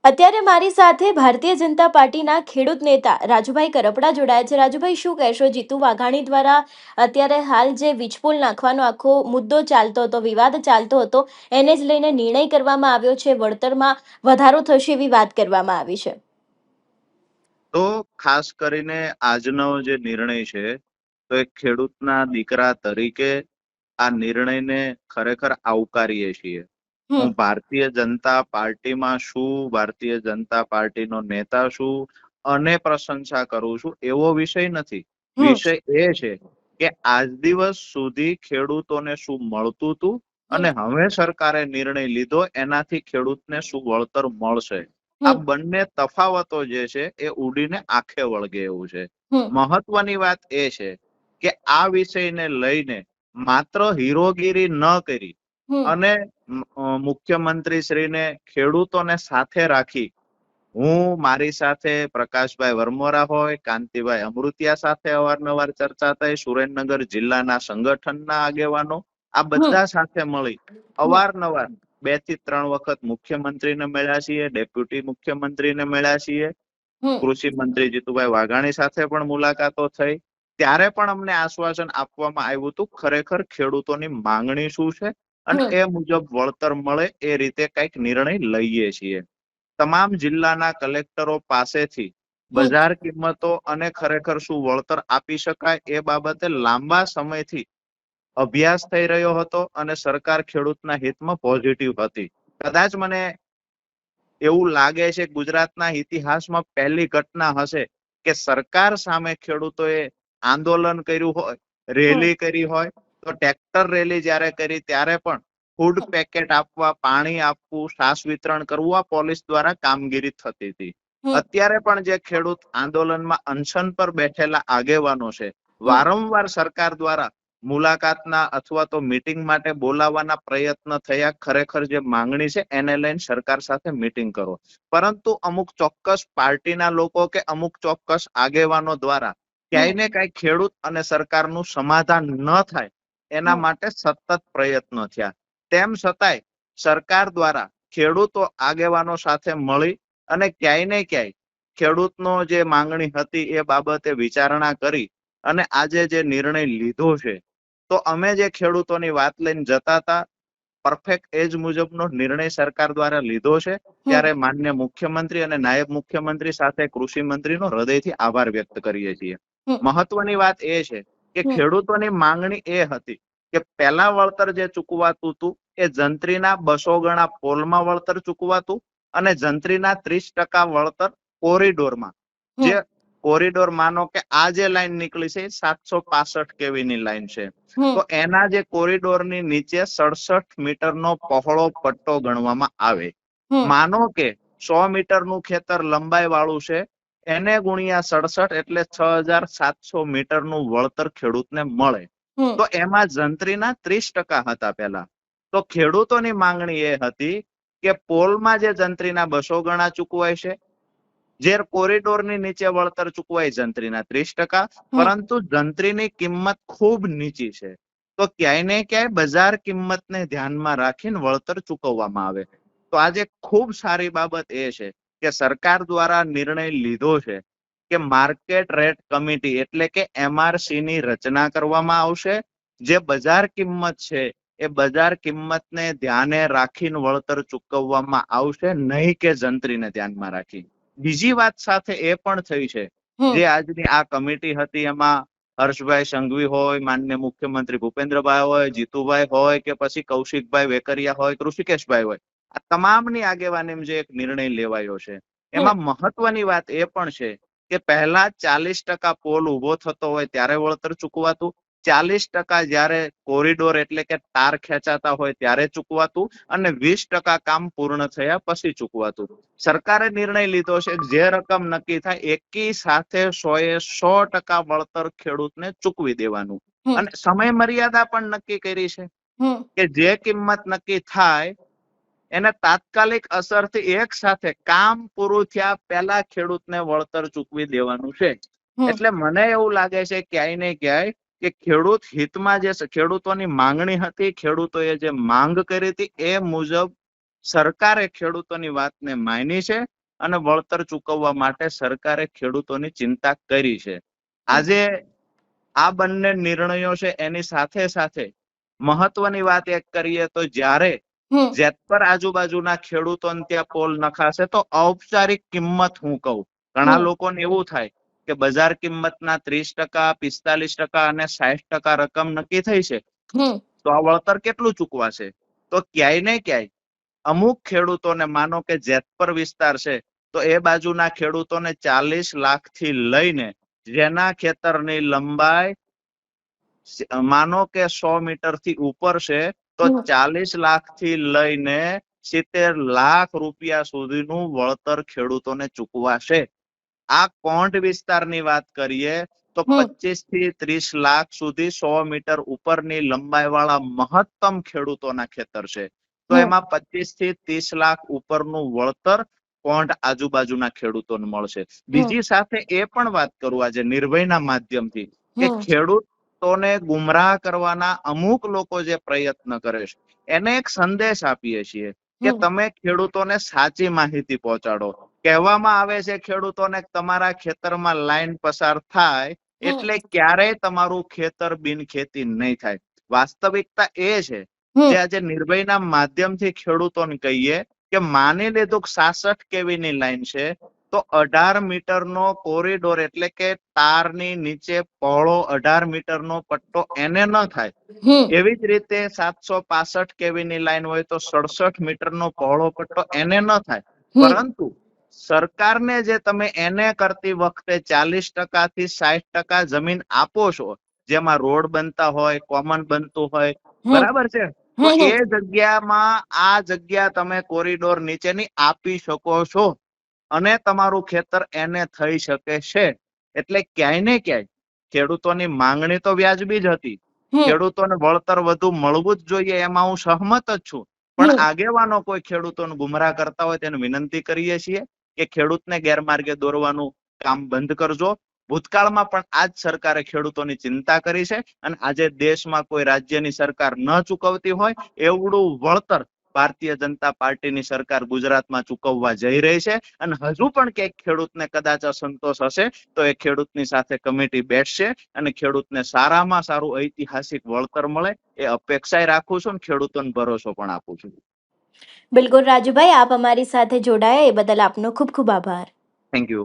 અત્યારે મારી સાથે ભારતીય જનતા પાર્ટીના ખેડૂત નેતા રાજુભાઈ કરપડા જોડાયા છે. રાજુભાઈ, શું કહેશો? જીતુ વાઘાણી દ્વારા અત્યારે હાલ જે વીજપોલ નાખવાનો આખો મુદ્દો ચાલતો હતો, વિવાદ ચાલતો હતો, એને જ લઈને નિર્ણય કરવામાં આવ્યો છે, વળતરમાં વધારો થશે એવી વાત કરવામાં આવી છે. તો ખાસ કરીને આજનો જે નિર્ણય છે, તો એક ખેડૂતના દીકરા તરીકે આ નિર્ણયને ખરેખર આવકારીએ છીએ. હું હમ. ભારતીય જનતા પાર્ટીમાં છું, ભારતીય જનતા પાર્ટીનો નેતા છું અને પ્રશંસા કરું છું એવો વિષય નથી. હમ. વિષય એ છે કે આજ દિવસ સુધી ખેડૂતોને શું મળતું હતું હમ. અને હવે સરકારે નિર્ણય લીધો એનાથી ખેડૂતને શું વળતર મળશે. આ હમ. બંને તફાવતો જે છે એ ઉડીને આંખે વળગે એવું છે. હમ. મહત્વની વાત એ છે કે આ વિષયને લઈને માત્ર હીરોગીરી ન કરી હમ. અને મુખ્યમંત્રી શ્રીને ખેડૂતોને સાથે રાખી હું મારી સાથે પ્રકાશભાઈ વરમોરા હોય, કાંતિભાઈ અમૃતિયા સાથે અવારનવાર ચર્ચા થઈ, સુરેન્દ્રનગર જિલ્લાના સંગઠનના આગેવાનો, આ હમ. બધા સાથે મળી હમ. અવારનવાર 2 થી 3 વખત મુખ્યમંત્રીને મળ્યા છીએ, ડેપ્યુટી મુખ્યમંત્રીને મળ્યા છીએ, હમ. કૃષિ મંત્રી જીતુભાઈ વાઘાણી સાથે પણ મુલાકાતો થઈ. ત્યારે પણ અમને આશ્વાસન આપવામાં આવ્યું હતું ખરેખર ખેડૂતોની માંગણી શું છે અને હમ. એ મુજબ વળતર મળે એ રીતે કઈક નિર્ણય લઈએ છીએ. તમામ જિલ્લાના કલેક્ટરો પાસેથી હમ. બજાર કિંમતો અને ખરેખર શું વળતર આપી શકાય એ બાબતે લાંબા સમયથી અભ્યાસ થઈ રહ્યો હતો અને સરકાર ખેડૂતના હિતમાં પોઝિટિવ હતી. કદાચ મને એવું લાગે છે ગુજરાતના ઇતિહાસમાં પહેલી ઘટના હશે કે સરકાર સામે ખેડૂતોએ આંદોલન કર્યું હોય, હમ. રેલી કરી હોય. તો ટ્રેક્ટર રેલી જ્યારે કરી ત્યારે પણ ફૂડ પેકેટ આપવા, પાણી આપવું, છાસ વિતરણ કરવું આ પોલીસ દ્વારા કામગીરી થતી હતી. હમ. અત્યારે પણ જે ખેડૂત આંદોલનમાં અનશન પર બેઠેલા આગેવાનો છે, હમ. વારંવાર સરકાર દ્વારા મુલાકાતના અથવા તો મીટિંગ માટે બોલાવવાના પ્રયત્ન થયા. ખરેખર જે માંગણી છે એને લઈને સરકાર સાથે મીટિંગ કરો, પરંતુ અમુક ચોક્કસ પાર્ટીના લોકો કે અમુક ચોક્કસ આગેવાનો દ્વારા ક્યાંય હમ. ને ક્યાંય ખેડૂત અને સરકારનું સમાધાન ન થાય એના હમ. માટે સતત પ્રયત્નો થયા. તેમ છતાંય સરકાર દ્વારા ખેડૂતો આગેવાનો સાથે મળી અને ક્યાંય ને ક્યાંય ખેડૂતનો જે માંગણી હતી એ બાબતે વિચારણા કરી અને આજે જે નિર્ણય લીધો છે, તો અમે જે ખેડૂતોની વાત લઈને જતા હતા પરફેક્ટ એજ મુજબનો નિર્ણય સરકાર દ્વારા લીધો છે. હમ. ત્યારે માન્ય મુખ્યમંત્રી અને નાયબ મુખ્યમંત્રી સાથે કૃષિ મંત્રીનો હૃદયથી આભાર વ્યક્ત કરીએ છીએ. હમ. મહત્વની વાત એ છે કે હમ. ખેડૂતોની માંગણી એ હતી કે પહેલા વળતર જે ચૂકવાતું હતું એ જંત્રીના 200 ગણા પોલમાં વળતર ચૂકવાતું અને જંત્રીના 30% વળતર કોરિડોરમાં. જે હમ. કોરિડોર માનો કે આ જે લાઈન નીકળી છે 765 કેવી ની લાઈન છે, તો હમ. એના જે કોરિડોરની નીચે 67 મીટરનો પહોળો પટ્ટો ગણવામાં આવે. હમ. માનો કે 100 મીટરનું ખેતર લંબાઈ વાળું છે, એને ગુણ્યા 67 એટલે 6700 મીટરનું વળતર ખેડૂતને મળે. હમ. તો એમાં જંત્રીના 30% હતા પહેલા. તો ખેડૂતોની માંગણી એ હતી કે પોલમાં જે જંત્રીના 200 ગણા ચૂકવાય છે, જે કોરિડોરની નીચે વળતર ચૂકવાય જંત્રીના 30%, હમ. પરંતુ જંત્રીની કિંમત ખૂબ નીચી છે. તો ક્યાંય ને ક્યાંય બજાર કિંમતને ધ્યાનમાં રાખીને વળતર ચૂકવવામાં આવે. તો આજે ખૂબ સારી બાબત એ છે કે સરકાર દ્વારા નિર્ણય લીધો છે કે માર્કેટ રેટ કમિટી એટલે કે MRC ની રચના કરવામાં આવશે. જે બજાર કિંમત છે એ બજાર કિંમતને ધ્યાને રાખીને વળતર ચૂકવવામાં આવશે, નહીં કે જંત્રીને ધ્યાનમાં રાખી. બીજી વાત સાથે એ પણ થઈ છે, હમ. જે આજની આ કમિટી હતી એમાં હર્ષભાઈ સંઘવી હોય, માન્ય મુખ્યમંત્રી ભૂપેન્દ્રભાઈ હોય, જીતુભાઈ હોય કે પછી કૌશિકભાઈ વેકરિયા હોય, ઋષિકેશભાઈ હોય, આ તમામની આગેવાનીમાં જે એક નિર્ણય લેવાયો છે હમ. એમાં મહત્વની વાત એ પણ છે કે પહેલા 40% પોલ ઉભો થતો હોય ત્યારે વળતર ચૂકવાતું, 40% જયારે કોરિડોર એટલે કે તાર ખેંચાતા હોય ત્યારે ચૂકવાતું અને 20% કામ પૂર્ણ થયા પછી ચૂકવાતું. સરકારે નિર્ણય લીધો છે જે રકમ નક્કી થાય એકી સાથે 100% વળતર ખેડૂતને ચૂકવી દેવાનું. હમ. અને સમય મર્યાદા પણ નક્કી કરી છે હમ. કે જે કિંમત નક્કી થાય એને તાત્કાલિક અસરથી એક સાથે કામ પૂરું થયા પહેલા ખેડૂતને વળતર ચૂકવી દેવાનું છે. હમ. એટલે મને એવું લાગે છે ક્યાંય ને ક્યાંય કે ખેડૂત હિતમાં જે ખેડૂતોની માંગણી હતી, ખેડૂતોએ જે માંગ કરી હતી એ મુજબ સરકારે ખેડૂતોની વાતને માની છે અને વળતર ચૂકવવા માટે સરકારે ખેડૂતોની ચિંતા કરી છે. આજે આ બંને નિર્ણયો છે એની સાથે સાથે મહત્વની વાત એક કરીએ તો જ્યારે જેતપર આજુબાજુના ખેડૂતોને ત્યાં પોલ નખાશે તો ઔપચારિક કિંમત હું કહું, ઘણા લોકોને એવું થાય કે બજાર કિંમતના 30%, 45% અને 60% રકમ નક્કી થઈ છે તો આ વળતર કેટલું ચૂકવાશે? તો ક્યાંય ને ક્યાંય અમુક ખેડૂતોને, માનો કે જેતપર વિસ્તાર છે તો એ બાજુના ખેડૂતોને 40 લાખ થી લઈને, જેના ખેતરની લંબાઈ માનો કે 100 મીટર થી ઉપર છે તો 40 લાખ થી લઈને 70 લાખ રૂપિયા સુધીનું વળતર ખેડૂતોને ચૂકવાશે. આ કોંઢ વિસ્તારની વાત કરીએ તો 25 થી 30 લાખ સુધી 100 મીટર ઉપરની લંબાઈ વાળા મહત્તમ ખેડૂતોના ખેતર છે તો એમાં 25 થી 30 લાખ ઉપરનું વળતર કોંઢ આજુબાજુના ખેડૂતોને મળશે. બીજી સાથે એ પણ વાત કરું આજે નિર્ભયના માધ્યમથી કે ખેડૂતોને ગુમરાહ કરવાના અમુક લોકો જે પ્રયત્ન કરે છે એને એક સંદેશ આપીએ છીએ કે તમે ખેડૂતોને સાચી માહિતી પહોંચાડો. કહેવામાં આવે છે ખેડૂતોને તમારા ખેતરમાં લાઈન પસાર થાય એટલે ક્યારેય તમારું ખેતર બિનખેતી નહીં થાય. વાસ્તવિકતા એ છે જે આજે નિર્ભયના માધ્યમથી ખેડૂતોને કહીએ કે માની લીધું 66 કેવીની લાઈન છે તો 18 મીટરનો કોરિડોર એટલે કે તારની નીચે પહોળો 18 મીટરનો પટ્ટો એને ન થાય. એવી જ રીતે 765 કેવીની લાઈન હોય તો 67 મીટરનો પહોળો પટ્ટો એને ન થાય. પરંતુ સરકારને જે તમે એને કરતી વખતે 40% થી 60% જમીન આપો છો, જેમાં રોડ બનતા હોય, કોમન બનતું હોય, બરાબર છે, તો એ જગ્યામાં આ જગ્યા તમે કોરિડોર નીચેની આપી શકો છો અને તમારું ખેતર એને થઈ શકે છે. એટલે ક્યાંય ને ક્યાંય ખેડૂતોની માંગણી તો વ્યાજબી જ હતી, ખેડૂતોને વળતર વધુ મળવું જ જોઈએ એમાં હું સહમત જ છું, પણ આગેવાનો કોઈ ખેડૂતોને ગુમરાહ કરતા હોય તેને વિનંતી કરીએ છીએ કે ખેડૂતને ગેરમાર્ગે દોરવાનું કામ બંધ કરજો. ભૂતકાળમાં પણ આ જ સરકારે ખેડૂતોની ચિંતા કરી છે અને આજે દેશમાં કોઈ રાજ્યની સરકાર ન ચૂકવતી હોય એવડું વળતર ભારતીય જનતા પાર્ટીની સરકાર ગુજરાતમાં ચૂકવવા જઈ રહી છે. અને હજુ પણ ક્યાંક ખેડૂતને કદાચ અસંતોષ હશે તો એ ખેડૂતની સાથે કમિટી બેસશે અને ખેડૂતને સારામાં સારું ઐતિહાસિક વળતર મળે એ અપેક્ષાય રાખું છું અને ખેડૂતોને ભરોસો પણ આપું છું. બિલકુલ રાજુભાઈ, આપ અમારી સાથે જોડાયા એ બદલ આપનો ખૂબ ખૂબ આભાર. Thank you.